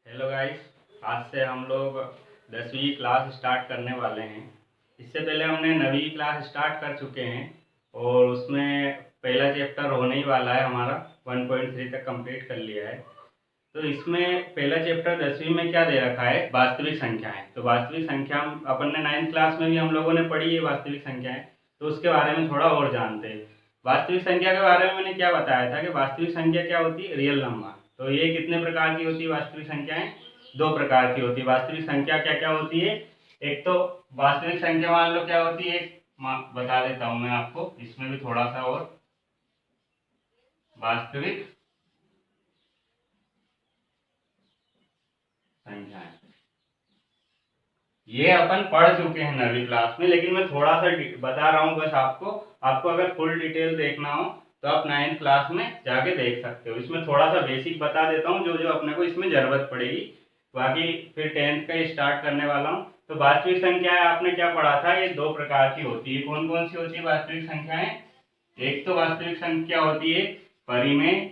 Hello guys. आज से हम लोग 10वीं क्लास स्टार्ट करने वाले हैं। इससे पहले हमने 9वीं क्लास स्टार्ट कर चुके हैं और उसमें पहला चैप्टर होने ही वाला है हमारा। 1.3 तक कंप्लीट कर लिया है। तो इसमें पहला चैप्टर 10वीं में क्या दे रखा है, वास्तविक संख्याएं। तो वास्तविक संख्या अपन ने 9th क्लास में भी हम लोगों ने पढ़ी है वास्तविक संख्याएं। तो उसके बारे में थोड़ा और जानते हैं। वास्तविक संख्या के बारे में मैंने क्या बताया था कि वास्तविक संख्या क्या होती है, रियल नंबर। तो ये कितने प्रकार की होती है वास्तविक संख्याएं? दो प्रकार की होती है वास्तविक संख्या। क्या क्या होती है? एक तो वास्तविक संख्या मान लो क्या होती है, बता देता हूँ मैं आपको इसमें भी थोड़ा सा और। वास्तविक संख्याएं ये अपन पढ़ चुके हैं 9वीं क्लास में, लेकिन मैं थोड़ा सा बता रहा हूँ बस आपको। आपको अगर फुल डिटेल देखना हो तो आप 9th क्लास में जाके देख सकते हो। इसमें थोड़ा सा बेसिक बता देता हूँ जो जो अपने को इसमें जरूरत पड़ेगी। बाकी फिर 10th का स्टार्ट करने वाला हूँ। तो वास्तविक संख्याएं आपने क्या पढ़ा था, ये दो प्रकार की होती है। कौन कौन सी होती है वास्तविक संख्याएं? एक तो वास्तविक संख्या होती है परिमेय,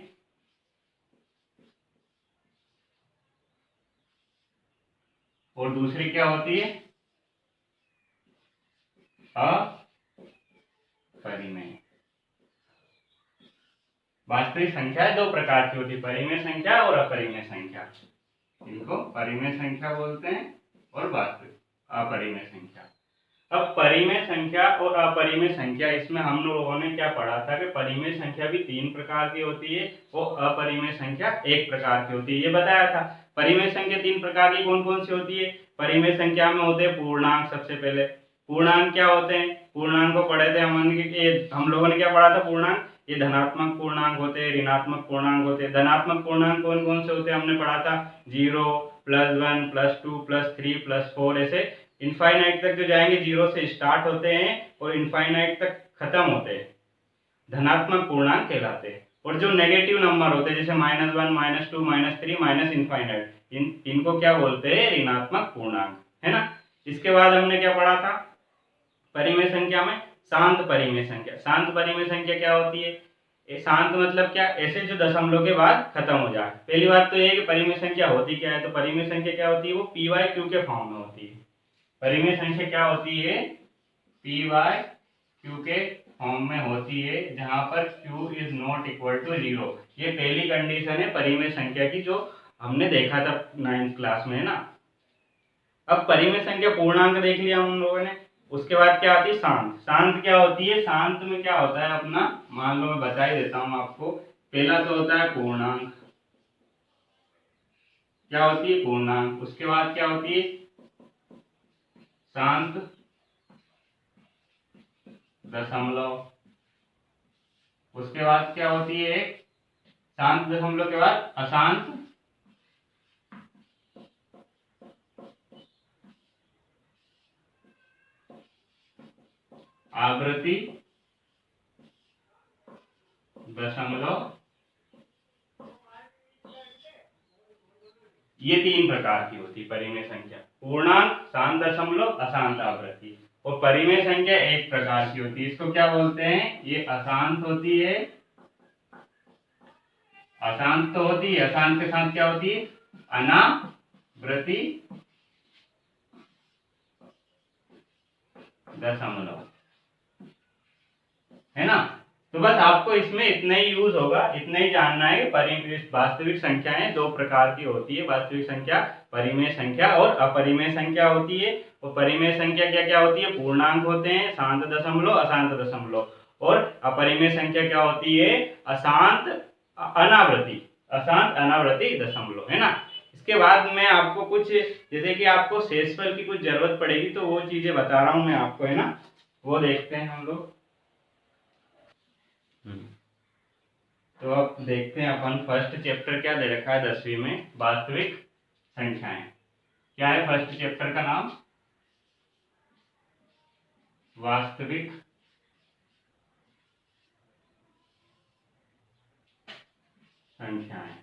और दूसरी क्या होती है, अपरिमेय। वास्तविक संख्या दो प्रकार की होती है, परिमेय संख्या और अपरिमेय संख्या। इनको परिमेय संख्या बोलते हैं और वास्तविक अपरिमेय संख्या। अब परिमेय संख्या और अपरिमेय संख्या, इसमें हम लोगों ने क्या पढ़ा था कि परिमेय संख्या भी 3 प्रकार की होती है और अपरिमेय संख्या 1 प्रकार की होती है, ये बताया था। परिमेय संख्या 3 प्रकार की कौन कौन सी होती है? परिमेय संख्या में होते हैं पूर्णांक। सबसे पहले पूर्णांक क्या होते हैं? पूर्णांक को पढ़े थे हम लोगों ने क्या पढ़ा था? पूर्णांक ये धनात्मक पूर्णांक होते हैं, ऋणात्मक पूर्णांक होते हैं। धनात्मक पूर्णांक कौन कौन से होते हैं हमने पढ़ा था? 0, +1, +2, +3, +4, ऐसे इनफाइनाइट तक जो जाएंगे, 0 से स्टार्ट होते हैं और इनफाइनाइट तक खत्म होते हैं, धनात्मक पूर्णांक कहलाते हैं। और जो नेगेटिव नंबर होते हैं जैसे -1, -2, -3, माइनस इनफाइनाइट, इनको क्या बोलते हैं? ऋणात्मक पूर्णांक, है ना। इसके बाद हमने क्या पढ़ा था परिमेय संख्या में? शांत परिमेय संख्या। शांत परिमेय संख्या क्या होती है? शांत मतलब क्या? ऐसे जो दशमलव के बाद खत्म हो जाए। पहली बात तो ये कि परिमेय संख्या होती क्या है। तो परिमेय संख्या क्या होती है? वो p/q के फॉर्म में होती है। परिमेय संख्या क्या होती है? p/q के फॉर्म में होती है, जहां पर q is not equal to 0। ये पहली कंडीशन है परिमेय संख्या की, जो हमने देखा था 9th क्लास में, है ना। अब परिमेय संख्या पूर्णांक देख लिया हम लोगों ने। उसके बाद क्या आती है? शांत। शांत क्या होती है? शांत में क्या होता है अपना, मान लो मैं बता ही देता हूं आपको। पहला तो होता है पूर्णांक। क्या होती है? पूर्णांक। उसके बाद क्या होती है? शांत दशमलव। उसके बाद क्या होती है? शांत दशमलव के बाद अशांत आवृत्ति दशमलव। ये 3 प्रकार की होती है परिमेय संख्या। पूर्णांक, शांत दशमलव, अशांत आवृत्ति। और परिमेय संख्या 1 प्रकार की होती है, इसको क्या बोलते हैं? ये अशांत होती है। अशांत तो होती है, अशांत के साथ क्या होती है? अनावृत्ति दशमलव, है ना। तो बस आपको इसमें इतना ही यूज होगा, इतना ही जानना है कि वास्तविक संख्याएं 2 प्रकार की होती है। वास्तविक संख्या परिमेय संख्या और अपरिमेय संख्या होती है। और परिमेय संख्या क्या क्या होती है? पूर्णांक होते हैं, शांत दशमलव, अशांत दशमलव। और अपरिमेय संख्या क्या होती है? अशांत अनावृत्ति, अशांत अनावृत्ति दशमलव, है ना। इसके बाद मैं आपको कुछ, जैसे कि आपको शेषफल की कुछ जरूरत पड़ेगी, तो वो चीजें बता रहा हूं मैं आपको, है ना। वो देखते हैं हम लोग। तो अब देखते हैं अपन फर्स्ट चैप्टर क्या दे रखा है 10वीं में, वास्तविक संख्याएं। क्या है फर्स्ट चैप्टर का नाम? वास्तविक संख्याएं।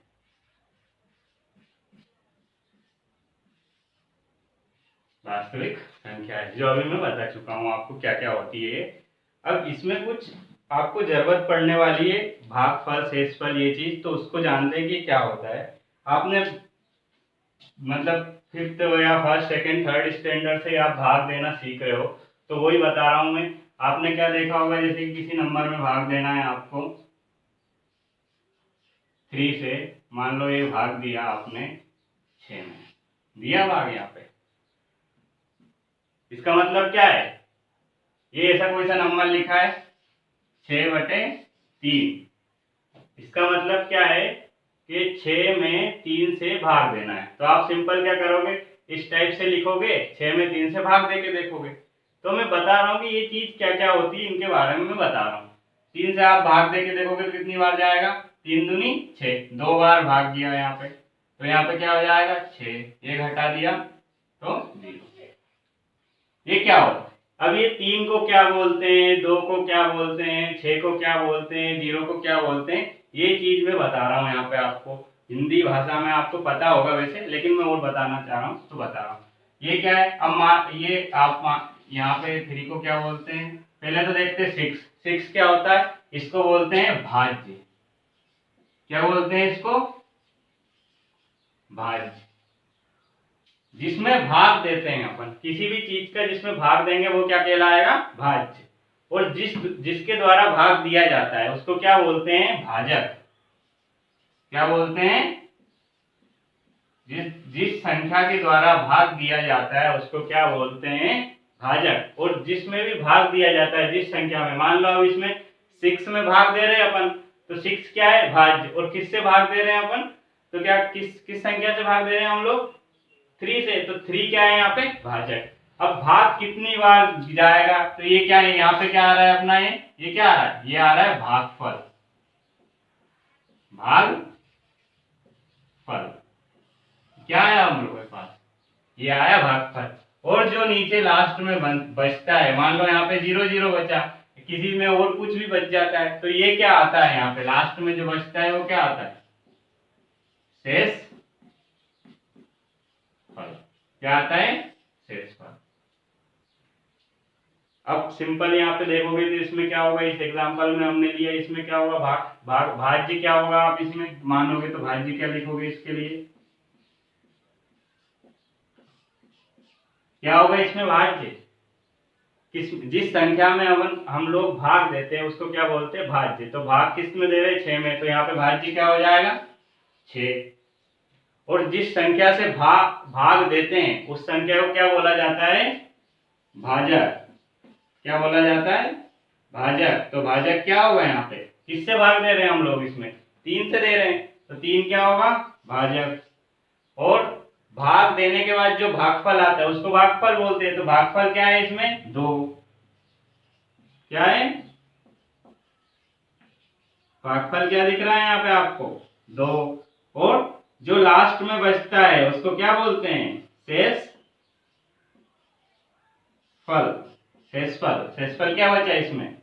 वास्तविक संख्याएं जो अभी मैं बता चुका हूं आपको क्या क्या होती है। अब इसमें कुछ आपको जरूरत पड़ने वाली है, भागफल, शेषफल, ये चीज, तो उसको जानते हैं कि क्या होता है। आपने मतलब फिफ्थ या फर्स्ट सेकंड थर्ड स्टैंडर्ड से आप भाग देना सीख रहे हो, तो वही बता रहा हूँ मैं। आपने क्या देखा होगा, जैसे किसी नंबर में भाग देना है आपको 3 से, मान लो ये भाग दिया आपने 6 में, दिया भाग यहाँ पे। इसका मतलब क्या है, ये ऐसा कोई सा नंबर लिखा है 6/3। इसका मतलब क्या है कि 6 में 3 से भाग देना है। तो आप सिंपल क्या करोगे, इस टाइप से लिखोगे, 6 में 3 से भाग दे के देखोगे। तो मैं बता रहा हूँ कि ये चीज क्या क्या होती है, इनके बारे में मैं बता रहा हूँ। 3 से आप भाग दे के देखोगे तो कितनी बार जाएगा, 3 दूनी 6, 2 बार भाग दिया यहाँ पे, तो यहाँ पे क्या हो जाएगा 6, ये घटा दिया तो 0। ये क्या होता है, अब ये 3 को क्या बोलते हैं, 2 को क्या बोलते हैं, 6 को क्या बोलते हैं, 0 को क्या बोलते हैं, ये चीज मैं बता रहा हूँ यहाँ पे आपको। हिंदी भाषा में आपको पता होगा वैसे, लेकिन मैं और बताना चाह रहा हूँ तो बता रहा हूँ। ये क्या है, अब ये आप यहाँ पे 3 को क्या बोलते हैं, पहले तो देखते हैं 6। 6 क्या होता है, इसको बोलते हैं भाज्य। क्या बोलते हैं इसको, भाज्य। जिसमें भाग देते हैं अपन किसी भी चीज का, जिसमें भाग देंगे वो क्या कहलाएगा, भाज्य। और जिसके द्वारा भाग दिया जाता है उसको क्या बोलते हैं, भाजक। क्या बोलते हैं, जिस संख्या के द्वारा भाग दिया जाता है उसको क्या बोलते हैं, भाजक। और जिसमें भी भाग दिया जाता है जिस संख्या में, मान लो अब इसमें 6 में भाग दे रहे हैं अपन, तो 6 क्या है, भाज्य। और किससे भाग दे रहे हैं अपन, तो क्या किस संख्या से भाग दे रहे हैं हम लोग, 3 से, तो 3 क्या है यहाँ पे, भाजक। अब भाग कितनी बार जाएगा, तो ये क्या है, यहाँ पे क्या आ रहा है अपना, ये क्या आ रहा है, ये आ रहा है भागफल। भागफल क्या आया हम लोगों के पास, ये आया भागफल। और जो नीचे लास्ट में बचता है, मान लो यहाँ पे 0 0 बचा, किसी में और कुछ भी बच जाता है, तो ये क्या आता है, यहाँ पे लास्ट में जो बचता है वो क्या आता है, शेष फल। क्या आता है, शेष फल। अब सिंपल यहाँ पे देखोगे तो इसमें क्या होगा, इस एग्जांपल में हमने लिया, इसमें क्या होगा, भाज्य क्या होगा, आप इसमें मानोगे तो भाज्य क्या लिखोगे, इसके लिए क्या होगा, इसमें भाज्य। जिस संख्या में हम लोग भाग देते हैं उसको क्या बोलते हैं, भाज्य। तो भाग किस में दे रहे हैं, 6 में, तो यहाँ पे भाज्य क्या हो जाएगा, 6। और जिस संख्या से भाग देते हैं उस संख्या को क्या बोला जाता है, भाजक। क्या बोला जाता है, भाजक। तो भाजक क्या होगा, यहाँ पे किससे भाग दे रहे हैं हम लोग, इसमें 3 से दे रहे हैं, तो 3 क्या होगा, भाजक। और भाग देने के बाद जो भागफल आता है उसको भागफल बोलते हैं। तो भागफल क्या है इसमें, 2। क्या है, भागफल क्या दिख रहा है यहाँ पे आपको, 2। और जो लास्ट में बचता है उसको क्या बोलते हैं, शेष फल। शेषफल, शेषफल क्या बचा इसमें,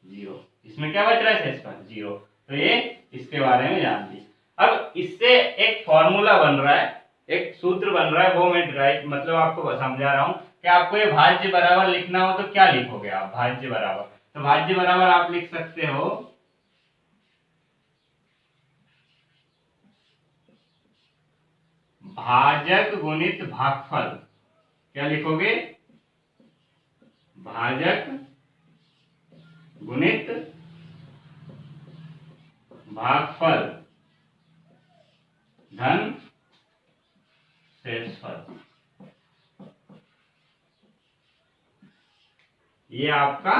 0। इसमें क्या बच रहा है, शेषफल 0। तो ये इसके बारे में जान ली। अब इससे एक फॉर्मूला बन रहा है, एक सूत्र बन रहा है, वो मैं मतलब आपको समझा रहा हूं कि आपको ये भाज्य बराबर लिखना हो तो क्या लिखोगे आप, भाज्य बराबर। तो भाज्य बराबर आप लिख सकते हो भाजक गुणित भागफल। क्या लिखोगे, भाजक गुणित भागफल धन शेषफल। ये आपका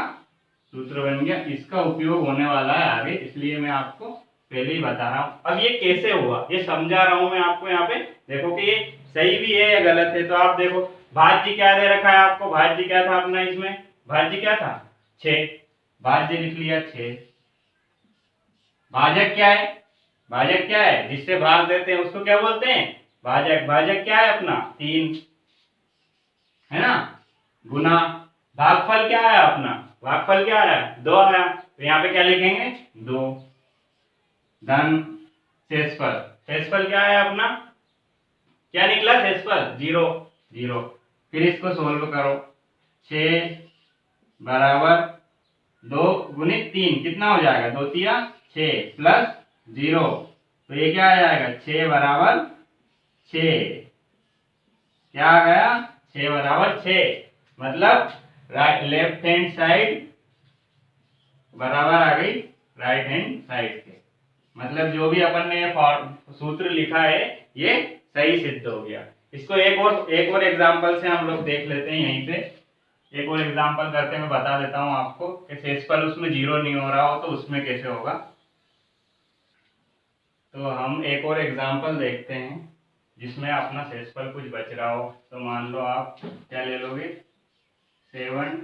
सूत्र बन गया। इसका उपयोग होने वाला है आगे, इसलिए मैं आपको पहले ही बता रहा हूं। अब ये कैसे हुआ ये समझा रहा हूं मैं आपको। यहाँ पे देखो कि ये सही भी है या गलत है। तो आप देखो भाज्य क्या दे रखा है आपको, भाज्य क्या था अपना, इसमें भाज्य क्या था, 6। भाज्य लिख लिया 6। भाजक क्या है, भाजक क्या है, जिससे भाग देते हैं उसको क्या बोलते हैं, भाजक। भाजक क्या है अपना, 3 है ना, गुना भागफल क्या है अपना, भागफल क्या आया, 2 आया। तो यहाँ पे क्या लिखेंगे, 2 धन शेषफल। शेषफल क्या है अपना, क्या निकला शेषफल, 0 0। फिर इसको सोल्व करो, 6 बराबर 2 गुणित 3 कितना हो जाएगा, 2 3 6 प्लस 0। तो ये क्या आ जाएगा, 6 बराबर 6 क्या आ गया 6 बराबर 6, मतलब लेफ्ट हैंड साइड बराबर आ गई राइट हैंड साइड के। मतलब जो भी अपन ने सूत्र लिखा है ये सही सिद्ध हो गया। इसको एक और एग्जांपल से हम लोग देख लेते हैं। यहीं पे एक और एग्जांपल करके मैं बता देता हूं आपको कि शेषफल उसमें 0 नहीं हो रहा हो तो उसमें कैसे होगा। तो हम एक और एग्जांपल देखते हैं जिसमें अपना शेषफल कुछ बच रहा हो। तो मान लो आप क्या ले लोगे 7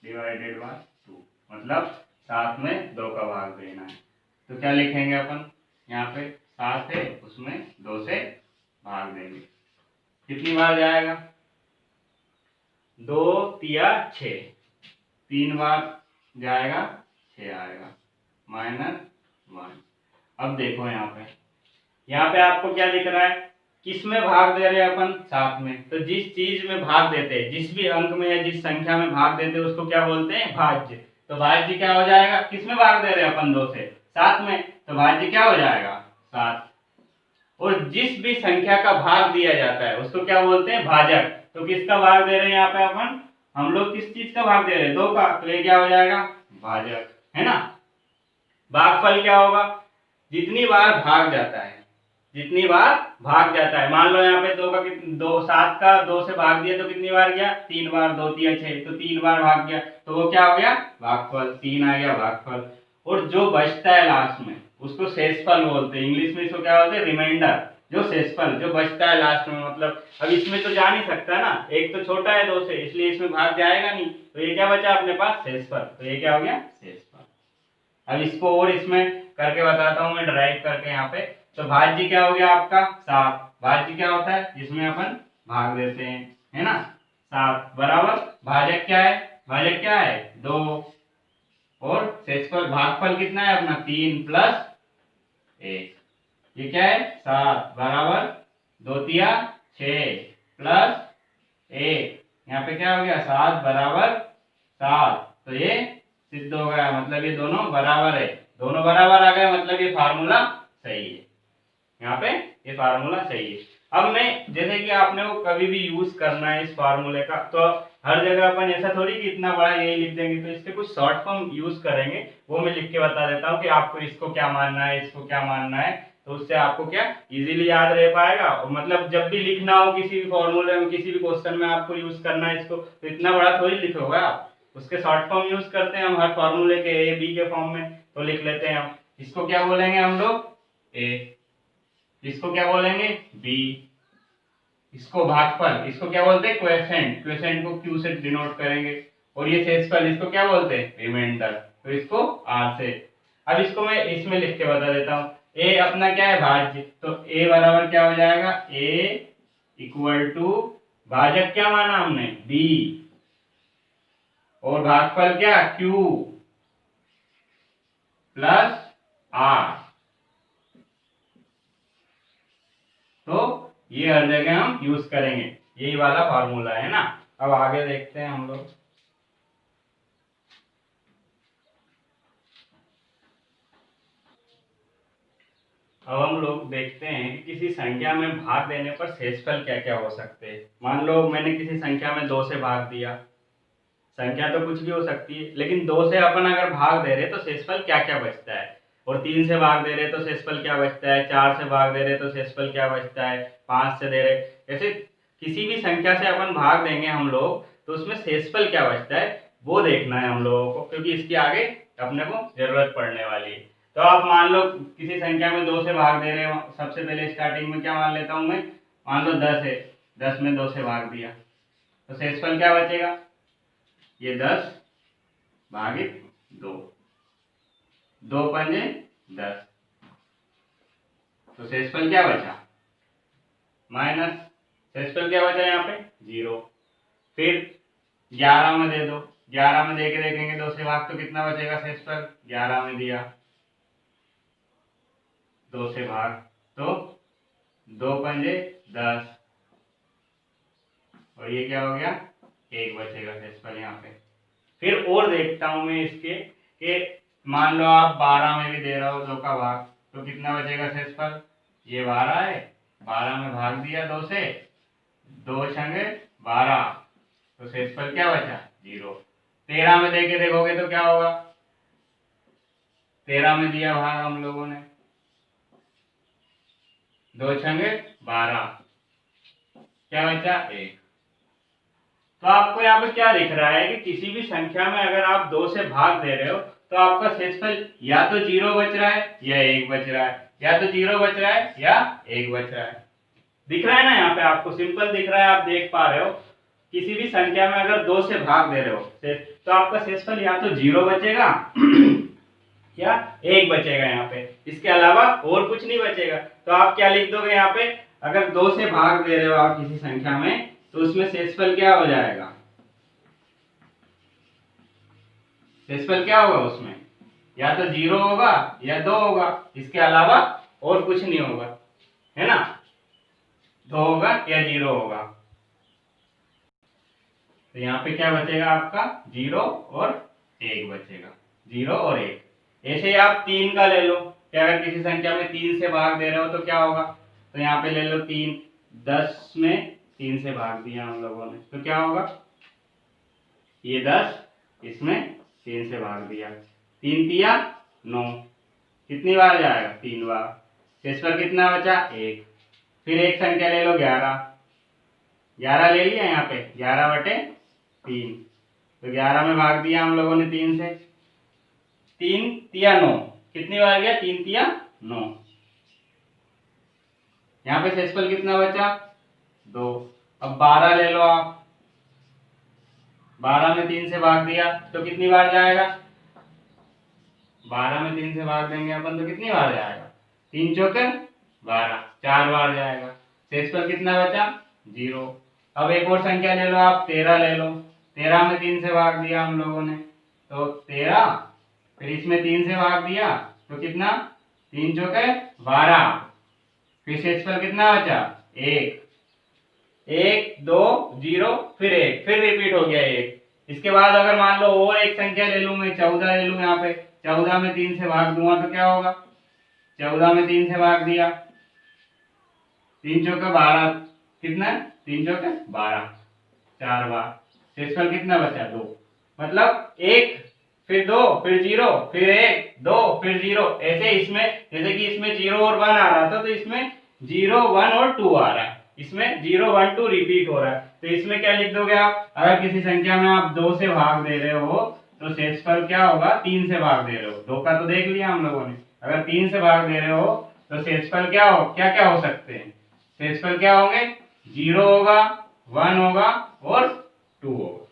डिवाइडेड बाय 2, मतलब 7 में 2 का भाग देना है। तो क्या लिखेंगे अपन, यहाँ पे 7 है उसमें 2 से भाग देंगे। कितनी बार जाएगा 2 तिया 6, 3 बार जाएगा 6 आएगा -1। अब देखो यहाँ पे आपको क्या दिख रहा है, किस में भाग दे रहे हैं अपन 7 में। तो जिस चीज में भाग देते हैं, जिस भी अंक में या जिस संख्या में भाग देते हैं उसको क्या बोलते हैं भाज्य। तो भाज्य क्या हो जाएगा, किस में भाग दे रहे हैं अपन 2 से 7 में, तो भाज्य क्या हो जाएगा 7। और जिस भी संख्या का भाग दिया जाता है उसको क्या बोलते हैं भाजक। तो किसका भाग दे रहे हैं यहाँ पे अपन, हम लोग किस चीज का भाग दे रहे हैं 2 का, तो ये क्या हो जाएगा भाजक, है ना। भागफल क्या होगा, जितनी बार भाग जाता है, जितनी बार भाग जाता है। मान लो यहाँ पे 2 का 7 का 2 से भाग दिया तो कितनी बार गया 3 बार, 2 तिया 6, तो 3 बार भाग गया तो वो क्या हो गया भागफल, 3 आ गया भागफल। और जो बचता है लास्ट में उसको शेषफल बोलते हैं, इंग्लिश में इसको क्या बोलते हैं रिमाइंडर। जो शेषफल जो बचता है लास्ट में, मतलब अब इसमें तो जा नहीं सकता ना, एक तो छोटा है 2 से इसलिए इसमें भाग जाएगा नहीं, तो ये क्या बचा अपने पास शेषफल, तो ये क्या हो गया शेषफल। अब इसको और इसमें करके बताता हूं मैं ड्राइव करके यहाँ पे। तो भाज्य क्या हो गया आपका 7, भाज्य क्या होता है जिसमें अपन भाग देते हैं, है ना 7 बराबर भाजक क्या है, भाजक क्या है 2, और शेषफल भागफल कितना है अपना 3 प्लस 1, ये क्या है 7 बराबर 2 तिया 6 प्लस 1, यहाँ पे क्या हो गया 7 बराबर 7। तो ये सिद्ध हो गया, मतलब ये दोनों बराबर है, दोनों बराबर आ गए, मतलब ये फार्मूला सही है। यहाँ पे ये फार्मूला सही है। अब मैं जैसे कि आपने वो कभी भी यूज करना है इस फार्मूले का, तो हर जगह अपन ऐसा थोड़ी कि इतना बड़ा यही लिख देंगे, तो इसके कुछ शॉर्ट फॉर्म यूज करेंगे, वो मैं लिख के बता देता हूँ कि आपको इसको क्या मानना है, इसको क्या मानना है। तो उससे आपको क्या इजीली याद रह पाएगा, और मतलब जब भी लिखना हो किसी भी फॉर्मूले में, किसी भी क्वेश्चन में आपको यूज करना है इसको, तो इतना बड़ा थोड़ी लिखोगे आप, उसके शॉर्ट फॉर्म यूज करते हैं हम हर फॉर्मूले के ए बी के फॉर्म में, तो लिख लेते हैं हम। इसको क्या बोलेंगे हम लोग ए, इसको क्या बोलेंगे बी, इसको भागफल, इसको क्या बोलते हैं क्वेसेंट, क्वेसेंट को क्यू से डिनोट करेंगे, और ये शेषफल इसको क्या बोलते हैं रिमाइंडर, तो इसको आर से। अब इसको मैं इसमें लिख के बता देता हूँ, ए अपना क्या है भाज्य, तो ए बराबर क्या हो जाएगा ए इक्वल टू भाजक क्या माना हमने बी, और भागफल क्या क्यू प्लस आर। तो ये हर जगह हम यूज करेंगे, यही वाला फॉर्मूला है ना। अब आगे देखते हैं हम लोग। अब हम लोग देखते हैं कि किसी संख्या में भाग देने पर शेषफल क्या क्या हो सकते हैं। मान लो मैंने किसी संख्या में 2 से भाग दिया, संख्या तो कुछ भी हो सकती है, लेकिन 2 से अपन अगर भाग दे रहे तो शेषफल क्या क्या बचता है। और 3 से भाग दे रहे तो शेषफल क्या बचता है, 4 से भाग दे रहे तो शेषफल क्या बचता है, 5 से दे रहे, ऐसे किसी भी संख्या से अपन भाग देंगे हम लोग तो उसमें शेषफल क्या बचता है वो देखना है हम लोगों को, क्योंकि इसके आगे अपने को जरूरत पड़ने वाली है। तो आप मान लो किसी संख्या में 2 से भाग दे रहे हो, सबसे पहले स्टार्टिंग में क्या मान लेता हूं मैं, मान लो 10 है, 10 में 2 से भाग दिया तो शेषफल क्या बचेगा, ये 10 भागित 2, 2 पंजे 10, तो शेषफल क्या बचा माइनस, शेषफल क्या बचा यहाँ पे 0। फिर 11 में दे दो, 11 में देके देखेंगे 2 से भाग तो कितना बचेगा शेषफल, 11 में दिया 2 से भाग तो 2 पंजे 10, और ये क्या हो गया 1 बचेगा शेषफल यहाँ पे। फिर और देखता हूं मैं इसके कि मान लो आप 12 में भी दे रहे हो 2 का भाग तो कितना बचेगा शेषफल, ये 12 है, 12 में भाग दिया 2 से, 2 छंगे 12, तो शेषफल क्या बचा 0। 13 में देके देखोगे तो क्या होगा, 13 में दिया भाग हम लोगों ने, 2 छंगे 12, क्या बचा 1। तो आपको यहाँ पे क्या दिख रहा है कि किसी भी संख्या में अगर आप 2 से भाग दे रहे हो तो आपका शेषफल या तो 0 बच रहा है या 1 बच रहा है, या तो 0 बच रहा है या 1 बच रहा है। दिख रहा है ना, यहाँ पे आपको सिंपल दिख रहा है, आप देख पा रहे हो। किसी भी संख्या में अगर 2 से भाग दे रहे हो तो आपका शेषफल या तो 0 बचेगा या 1 बचेगा यहाँ पे, इसके अलावा और कुछ नहीं बचेगा। तो आप क्या लिख दोगे यहाँ पे, अगर 2 से भाग दे रहे हो आप किसी संख्या में तो उसमें शेषफल क्या हो जाएगा, शेषफल क्या होगा उसमें, या तो 0 होगा या 2 होगा, इसके अलावा और कुछ नहीं होगा, है ना। 2 होगा या 0 होगा। तो यहाँ पे क्या बचेगा आपका 0 और 1 बचेगा, 0 और 1। ऐसे ही आप 3 का ले लो कि अगर किसी संख्या में 3 से भाग दे रहे हो तो क्या होगा, तो यहाँ पे ले लो 3, 10 में 3 से भाग दिया हम लोगों ने तो क्या होगा, ये 10, इसमें 3 से भाग दिया, 3 तिया 9, कितनी बार जाएगा 3 बार, शेषफल कितना बचा 1। फिर एक संख्या ले लो 11, 11 ले लिया यहाँ पे, 11/3, तो 11 में भाग दिया हम लोगों ने 3 से, 3 तिया 9, कितनी बार गया 3 तिया 9, यहाँ पे शेषफल कितना बचा 2। अब 12 ले लो आप, 12 में 3 से भाग दिया तो कितनी बार जाएगा, 12 में 3 से भाग देंगे अपन तो कितनी बार जाएगा, 3 चौके 12, 4 बार जाएगा। शेषफल कितना बचा 0। अब एक और संख्या ले लो आप, 13 ले लो, 13 में 3 से भाग दिया हम लोगों ने तो 13, फिर इसमें 3 से भाग दिया तो कितना, 3 चौके 12, फिर शेषफल कितना बचा 1, 1 2 0 फिर 1, फिर रिपीट हो गया 1। इसके बाद अगर मान लो और एक संख्या ले लूं मैं, 14 ले लूं यहाँ पे, 14 में 3 से भाग दूंगा तो क्या होगा, 14 में 3 से भाग दिया, 3 चौके 12, कितना 3 चौके 12, 4 बार, शेषफल कितना बचा 2। मतलब 1 फिर 2 फिर 0 फिर 1 2 फिर 0, ऐसे इसमें जैसे कि इसमें 0 और 1 आ रहा था तो इसमें 0 1 और 2 आ रहा है, इसमें 0 1 2 रिपीट हो रहा है। तो इसमें क्या लिख दोगे आप, अगर किसी संख्या में आप 2 से भाग दे रहे हो तो शेषफल क्या होगा, 3 से भाग दे रहे हो, 2 का तो देख लिया हम लोगों ने, अगर 3 से भाग दे रहे हो तो शेषफल क्या हो सकते हैं, शेषफल क्या होंगे, 0 होगा 1 होगा और 2 होगा,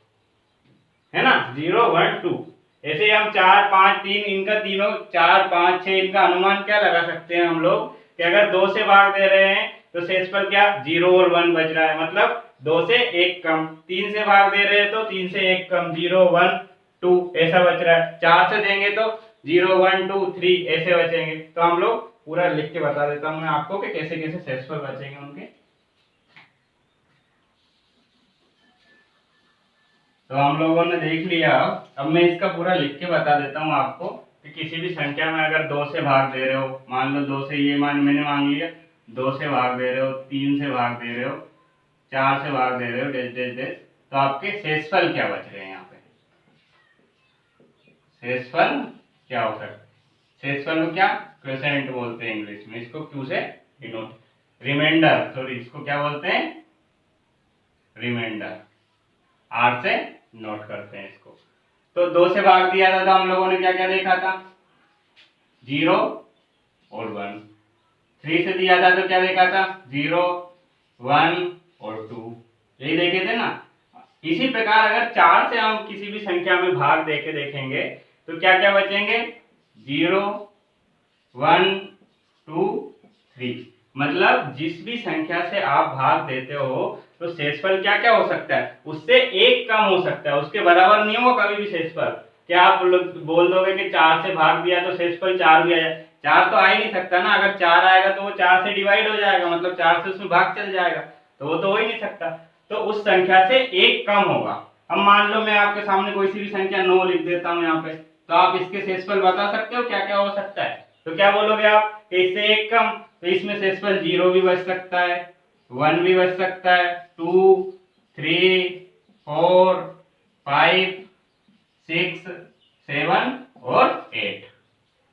है ना, 0 1 2। ऐसे ही हम 4 5 3 इनका तीनों 4 5 6 इनका अनुमान क्या लगा सकते हैं हम लोग कि अगर 2 से भाग दे रहे हैं तो शेषफल क्या 0 और 1 बच रहा है, मतलब 2 से 1 कम, 3 से भाग दे रहे हैं तो 3 से 1 कम, 0 1 2 ऐसा बच रहा है, 4 से देंगे तो 0 1 2 3 ऐसे बचेंगे। तो हम लोग पूरा लिख के बता देता हूं मैं आपको कि कैसे कैसे शेषफल बचेंगे उनके। तो हम लोगों ने देख लिया, अब मैं इसका पूरा लिख के बता देता हूँ आपको कि किसी भी संख्या में अगर 2 से भाग दे रहे हो, मान लो 2 से ये मैंने मांग लिया, 2 से भाग दे रहे हो, 3 से भाग दे रहे हो, 4 से भाग दे रहे हो, डैश डैश डैश, तो आपके शेषफल क्या बच रहे हैं यहाँ पे, शेषफल क्या हो सकता है, शेषफल को क्या क्वोशिएंट बोलते हैं इंग्लिश में, इसको क्यू से डिनोट, रिमाइंडर सॉरी इसको क्या बोलते हैं, रिमाइंडर, आर से नोट करते हैं इसको। तो 2 से भाग दिया था तो हम लोगों ने क्या क्या देखा था, 0 और 1, 3 से दिया था तो क्या देखा था, 0 1 और 2, यही देखे थे ना। इसी प्रकार अगर 4 से हम किसी भी संख्या में भाग देके देखेंगे तो क्या क्या बचेंगे, 0 1 2 3, मतलब जिस भी संख्या से आप भाग देते हो तो शेषफल क्या क्या हो सकता है, उससे 1 कम हो सकता है, उसके बराबर नहीं होगा कभी भी शेषफल। क्या आप बोल दोगे कि 4 से भाग दिया तो शेषफल 4 भी आ जाए, 4 तो आ ही नहीं सकता ना, अगर 4 आएगा तो वो 4 से डिवाइड हो जाएगा, मतलब 4 से उसमें भाग चल जाएगा, तो वो तो हो ही नहीं सकता, तो उस संख्या से 1 कम होगा। अब मान लो मैं आपके सामने कोई सी भी संख्या 9 लिख देता हूँ यहाँ पे, तो आप इसके शेषफल बता सकते हो क्या क्या हो सकता है, तो क्या बोलोगे आप, इससे 1 कम, तो इसमें शेषफल 0 भी बच सकता है, 1 भी बच सकता है, 2, 3, 4, 5, 6, 7 और 8।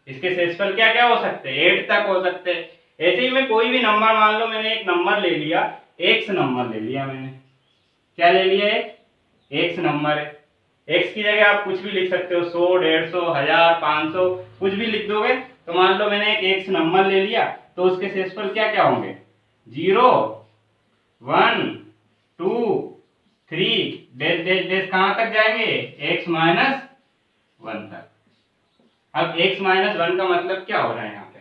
इसके शेषफल क्या क्या हो सकते हैं? 8 तक हो सकते हैं। ऐसे ही मैं कोई भी नंबर, मान लो मैंने एक नंबर ले लिया, एक्स नंबर ले लिया मैंने, क्या ले लिया? एक एक्स नंबर है। एक्स की जगह आप कुछ भी लिख सकते हो, 100, 150, 1000, 500, कुछ भी लिख दोगे। तो मान लो मैंने एक एक्स नंबर ले लिया, तो उसके शेषफल क्या क्या होंगे? 0, 1, 2, 3, डैश डैश डैश कहां तक जाएंगे? x माइनस 1 तक। अब x माइनस 1 का मतलब क्या हो रहा है यहाँ पे?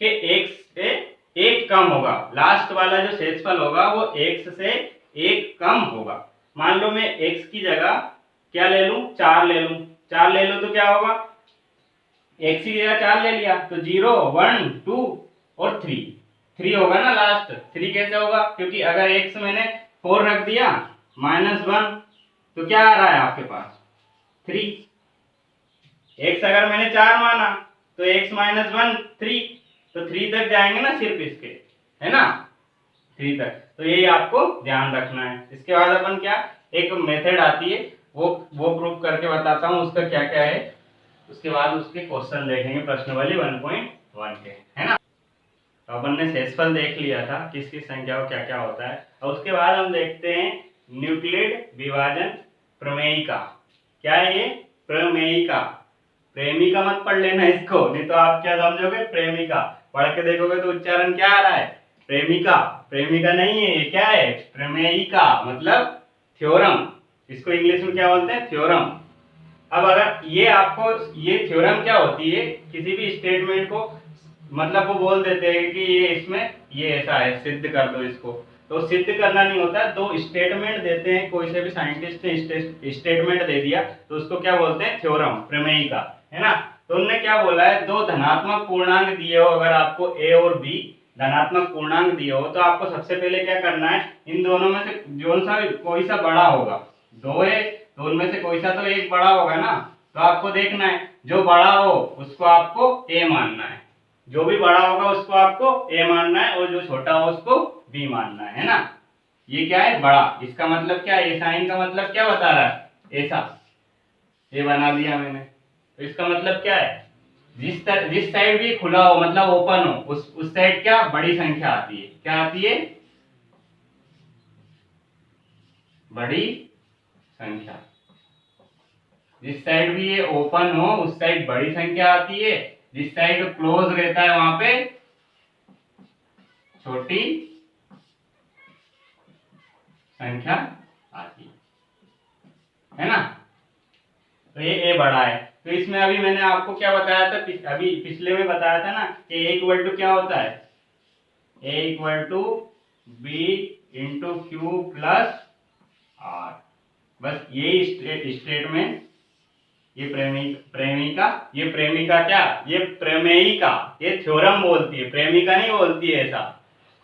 कि x से 1 कम होगा, लास्ट वाला जो शेषफल होगा वो x से 1 कम होगा। मान लो मैं x की जगह क्या ले लूं? 4 ले लूं। 4 ले लूं तो क्या होगा? x की जगह 4 ले लिया तो 0, 1, 2 और 3 होगा ना लास्ट। 3 कैसे होगा? क्योंकि अगर x मैंने 4 रख दिया -1 तो क्या आ रहा है आपके पास? 3। x अगर मैंने 4 माना तो x माइनस 1 3, तो 3 तक जाएंगे ना सिर्फ इसके, है ना? 3 तक। तो यही आपको ध्यान रखना है। इसके बाद अपन क्या, एक मेथड आती है वो प्रूफ करके बताता हूँ उसका क्या क्या है। उसके बाद उसके क्वेश्चन देखेंगे प्रश्नावली 1.1 के, है ना? तो अपन ने शेषफल देख लिया था किस किस संख्या को क्या क्या होता है। और उसके बाद हम देखते हैं न्यूक्लिड विभाजन प्रमेयिका। क्या है ये? प्रमेयिका। प्रेमिका मत पढ़ लेना इसको, नहीं तो आप क्या समझोगे? प्रेमिका पढ़ के देखोगे तो उच्चारण क्या आ रहा है? प्रेमिका। प्रेमिका नहीं है, ये क्या है? प्रमेयिका मतलब थ्योरम। इसको इंग्लिश में क्या बोलते हैं? थ्योरम। अब अगर ये आपको, ये थ्योरम क्या होती है? किसी भी स्टेटमेंट को मतलब वो बोल देते हैं कि ये इसमें ये ऐसा है, सिद्ध कर दो इसको। तो सिद्ध करना नहीं होता, दो स्टेटमेंट देते हैं। कोई से भी साइंटिस्ट ने स्टेटमेंट दे दिया तो उसको क्या बोलते हैं? थ्योरम, प्रमेयिका, है ना? तो उन्होंने क्या बोला है? दो धनात्मक पूर्णांक दिए हो, अगर आपको a और b धनात्मक पूर्णांक दिए हो तो आपको सबसे पहले क्या करना है? इन दोनों में से जो सा कोई सा बड़ा होगा, दो है तो उनमें से कोई सा तो एक बड़ा होगा ना, तो आपको देखना है जो बड़ा हो उसको आपको a मानना है, जो भी बड़ा होगा उसको आपको a मानना है, और जो छोटा हो उसको b मानना है ना? ये क्या है? बड़ा। इसका मतलब क्या है? साइन का मतलब क्या बता रहा है? ऐसा ये बना दिया मैंने। तो इसका मतलब क्या है? जिस साइड भी खुला हो मतलब ओपन हो, उस साइड क्या बड़ी संख्या आती है? क्या आती है? बड़ी संख्या। जिस साइड भी ये ओपन हो उस साइड बड़ी संख्या आती है, जिस साइड क्लोज रहता है वहां पे छोटी संख्या आती है ना? तो ये ए बड़ा है। तो इसमें अभी मैंने आपको क्या बताया था? अभी पिछले में बताया था ना कि ए इक्वल टू क्या होता है? A equal to B into Q plus R. बस यही स्टेटमेंट। ये प्रेमिका क्या? ये प्रमेयिका, ये थ्योरम बोलती है, प्रेमिका नहीं बोलती है ऐसा।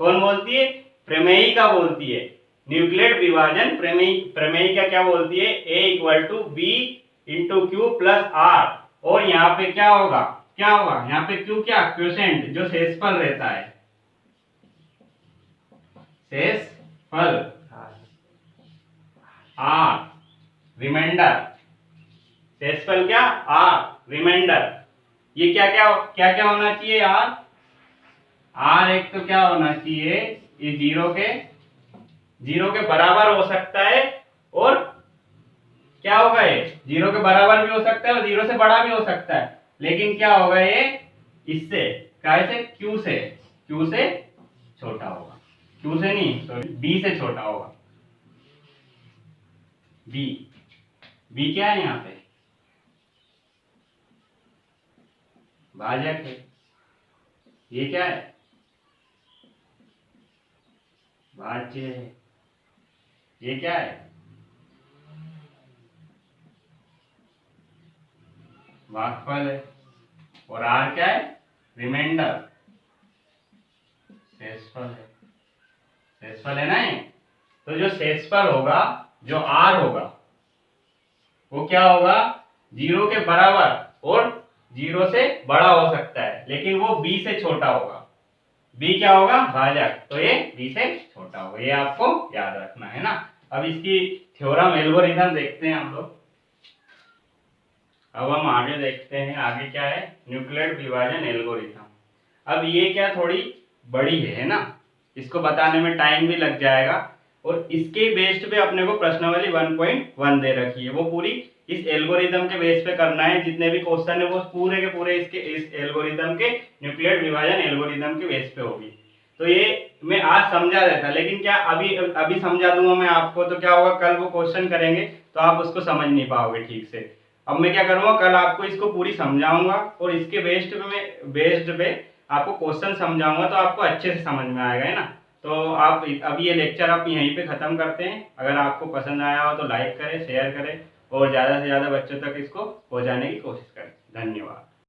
कौन बोलती है? प्रमेयिका बोलती है। न्यूक्लिड विभाजन प्रमेयिका क्या बोलती है? A equal to B into Q plus R. और यहाँ पे क्या होगा? क्या होगा यहाँ पे? क्यू क्या? क्वोशिएंट, जो शेषफल रहता है, शेषफल। Are remainder. शेषफल क्या? R remainder. ये क्या क्या होना चाहिए? आर एक तो क्या होना चाहिए? ये जीरो के बराबर हो सकता है, और क्या होगा? ये जीरो के बराबर भी हो सकता है और जीरो से बड़ा भी हो सकता है। लेकिन क्या होगा? ये इससे कैसे? क्यू से छोटा होगा। क्यू से नहीं, सॉरी, बी से छोटा होगा। बी क्या है यहाँ पे? भाजक है। ये क्या है? भाज्य है। ये क्या है? भागफल है। और आर क्या है? रिमाइंडर, शेषफल है। शेषफल है ना ये? तो जो शेषफल होगा, जो आर होगा, वो क्या होगा? जीरो के बराबर और जीरो से बड़ा हो सकता है, लेकिन वो बी से छोटा होगा। b क्या होगा, भाजक, तो ये b से छोटा होगा, ये आपको याद रखना है ना। अब इसकी थ्योरम एल्गोरिथम देखते हैं हम लोग। अब हम आगे देखते हैं, आगे क्या है, न्यूक्लियेट विभाजन एल्गोरिथम। अब ये क्या थोड़ी बड़ी है ना, इसको बताने में टाइम भी लग जाएगा, और इसके बेस्ड पे अपने को प्रश्नावली 1.1 दे रखी है, वो पूरी इस एल्गोरिथम के बेस पे करना है। जितने भी क्वेश्चन है वो पूरे के पूरे इस एल्गोरिथम के, न्यूक्लियेट विभाजन एल्गोरिथम के बेस पे होगी। तो ये मैं आज समझा देता, लेकिन क्या अभी अभी समझा दूंगा मैं आपको तो क्या होगा, कल वो क्वेश्चन करेंगे तो आप उसको समझ नहीं पाओगे ठीक से। अब मैं क्या करूंगा, कल आपको इसको पूरी समझाऊंगा, और इसके बेस्ड पे आपको क्वेश्चन समझाऊंगा, तो आपको अच्छे से समझ में आएगा, है ना। तो आप अभी ये लेक्चर आप यहीं पे ख़त्म करते हैं। अगर आपको पसंद आया हो तो लाइक करें, शेयर करें, और ज़्यादा से ज़्यादा बच्चों तक इसको पहुंचाने की कोशिश करें। धन्यवाद।